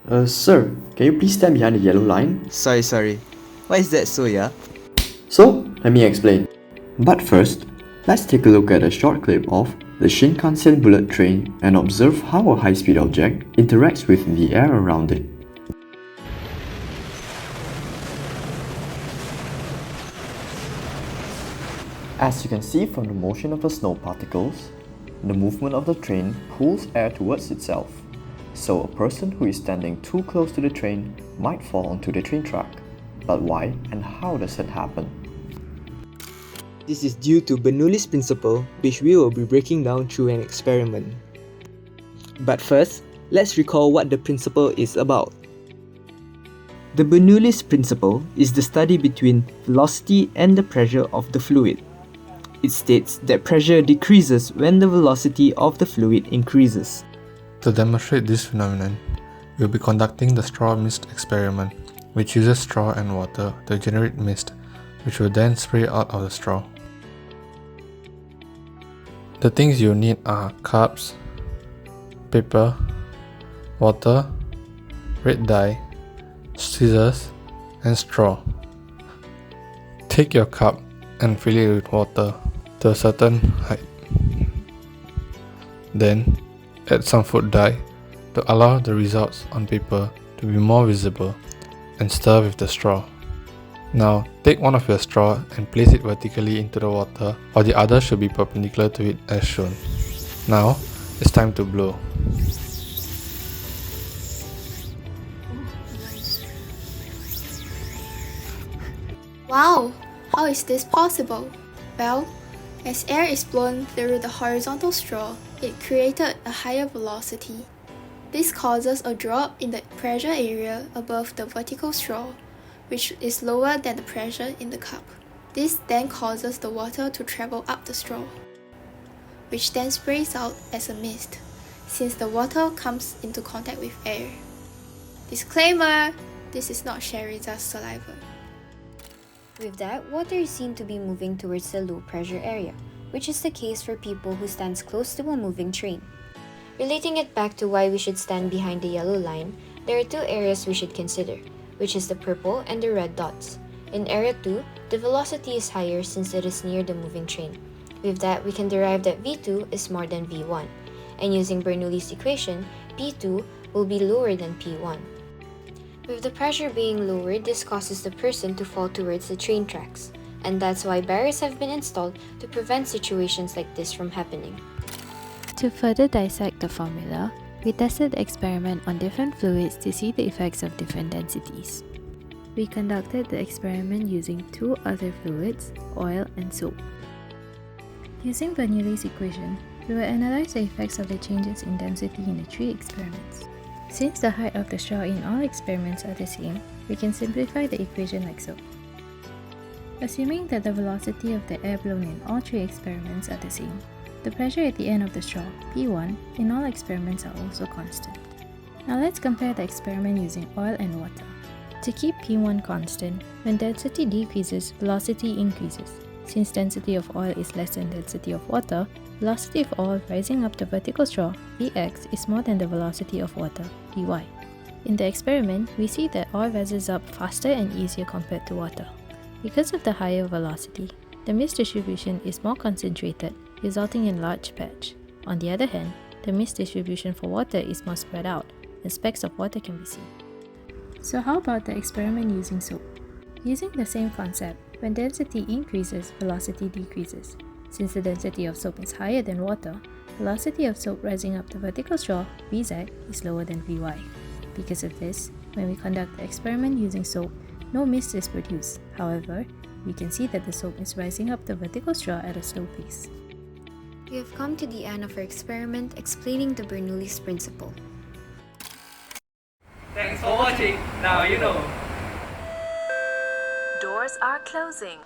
Sir, can you please stand behind the yellow line? Sorry. Why is that so, yeah? So, let me explain. But first, let's take a look at a short clip of the Shinkansen bullet train and observe how a high-speed object interacts with the air around it. As you can see from the motion of the snow particles, the movement of the train pulls air towards itself. So a person who is standing too close to the train might fall onto the train track. But why and how does it happen? This is due to Bernoulli's principle, which we will be breaking down through an experiment. But first, let's recall what the principle is about. The Bernoulli's principle is the study between velocity and the pressure of the fluid. It states that pressure decreases when the velocity of the fluid increases. To demonstrate this phenomenon, we'll be conducting the straw mist experiment, which uses straw and water to generate mist, which will then spray out of the straw. The things you'll need are cups, paper, water, red dye, scissors, and straw. Take your cup and fill it with water to a certain height. Then, add some food dye to allow the results on paper to be more visible and stir with the straw. Now, take one of your straw and place it vertically into the water, while the other should be perpendicular to it as shown. Now, it's time to blow. Wow! How is this possible? Well, as air is blown through the horizontal straw, it created a higher velocity. This causes a drop in the pressure area above the vertical straw, which is lower than the pressure in the cup. This then causes the water to travel up the straw, which then sprays out as a mist, since the water comes into contact with air. Disclaimer! This is not Shariza's saliva. With that, water is seen to be moving towards the low pressure area, which is the case for people who stands close to a moving train. Relating it back to why we should stand behind the yellow line, there are two areas we should consider, which is the purple and the red dots. In area 2, the velocity is higher since it is near the moving train. With that, we can derive that V2 is more than V1, and using Bernoulli's equation, P2 will be lower than P1. With the pressure being lowered, this causes the person to fall towards the train tracks, and that's why barriers have been installed to prevent situations like this from happening. To further dissect the formula, we tested the experiment on different fluids to see the effects of different densities. We conducted the experiment using two other fluids, oil and soap. Using Bernoulli's equation, we will analyze the effects of the changes in density in the three experiments. Since the height of the straw in all experiments are the same, we can simplify the equation like so. Assuming that the velocity of the air blown in all three experiments are the same, the pressure at the end of the straw, P1, in all experiments are also constant. Now let's compare the experiment using oil and water. To keep P1 constant, when density decreases, velocity increases. Since density of oil is less than density of water, velocity of oil rising up the vertical straw, Vx, is more than the velocity of water, Vy. In the experiment, we see that oil rises up faster and easier compared to water. Because of the higher velocity, the mist distribution is more concentrated, resulting in large patch. On the other hand, the mist distribution for water is more spread out, and specks of water can be seen. So how about the experiment using soap? Using the same concept, when density increases, velocity decreases. Since the density of soap is higher than water, velocity of soap rising up the vertical straw, Vz, is lower than Vy. Because of this, when we conduct the experiment using soap, no mist is produced. However, we can see that the soap is rising up the vertical straw at a slow pace. We have come to the end of our experiment explaining the Bernoulli's principle. Thanks for watching. Now you know. Doors are closing.